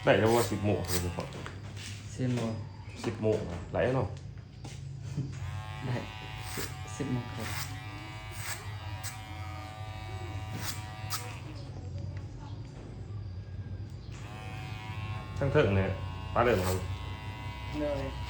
ได้แล้วว่า10 โมงเลยทุกคน 10 โมง 10 โมงไหลเนาะ ได้10 โมงครับ ทั้งเถิงเนี่ยป้าเดินมาครับ เลย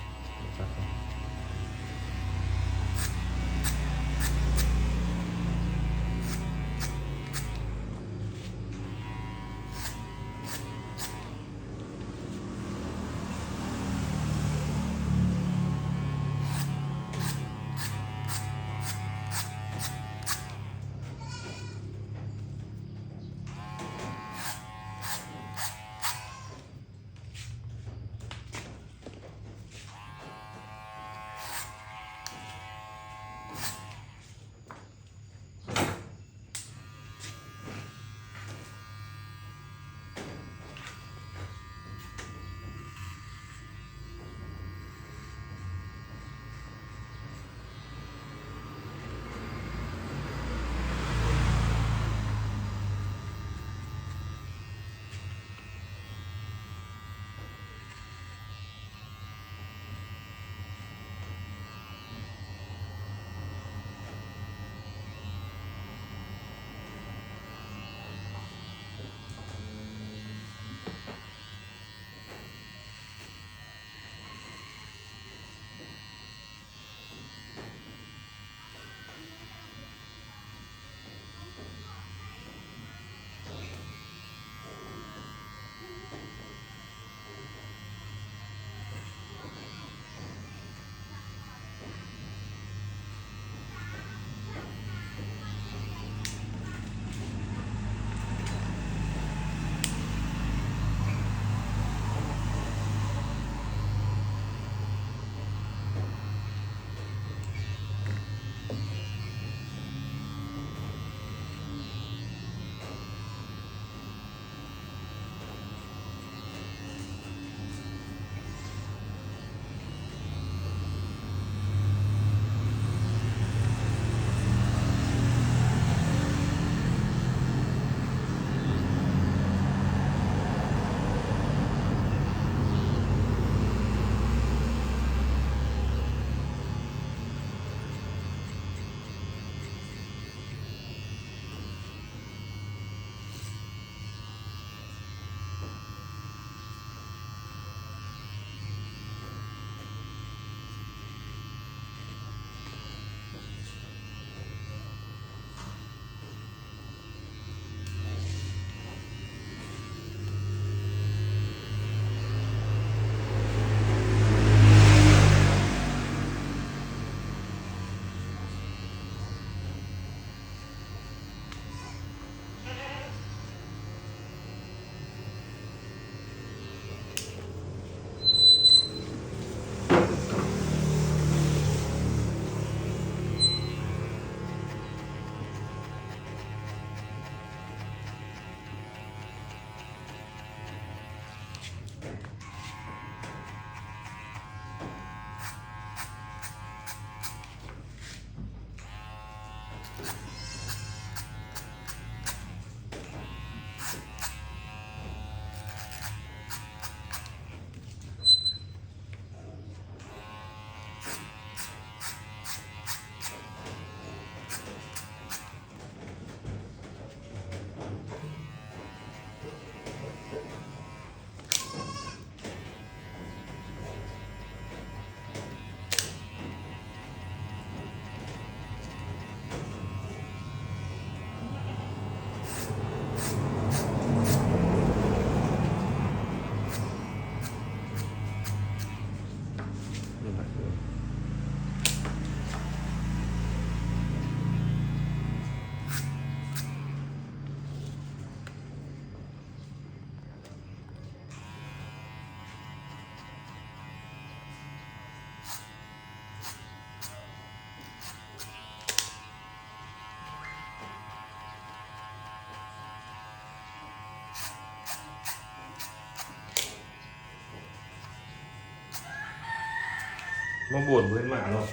มาบวชเพื่อนหมาเนาะ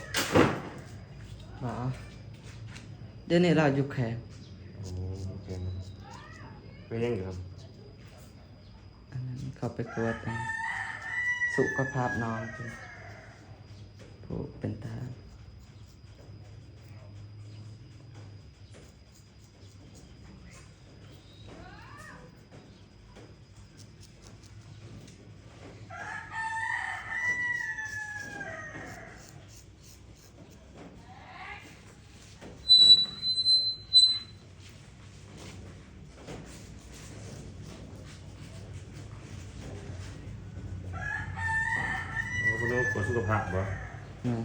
หรอเดี๋ยวนี้เราอยู่แขก โอเคเป็นยังไงครับ อันนั้น เข้าไปตรวจนะสุขภาพน้องผู้เป็นทหารคุณต้องตรวจสุขภาพบ่ นะ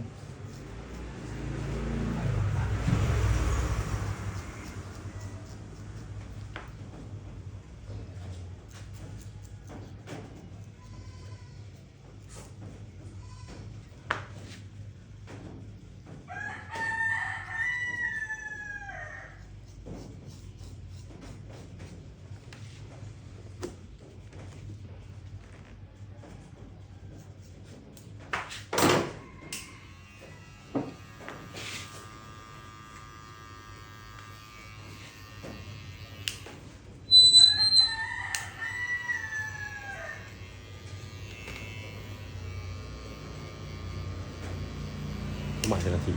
ประมาณ10 นาที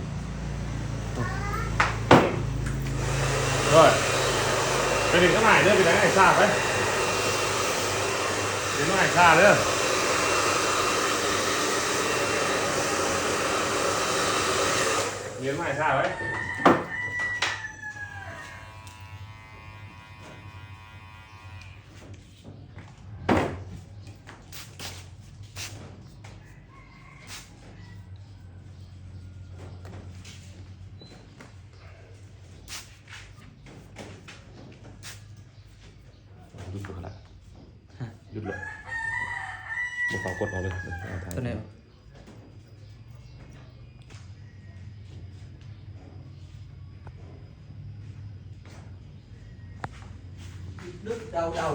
rồiไปถึงข้างในเด้อไปไหนไอ้ซ่าไปถึงข้างในซ่าเด้อเรียนข้างในซ่าไว้หยุดเลยละหยุดเลยบุกเป่ากดเอาเลยเอาถ่าย ตัวไหนวะดึกเดา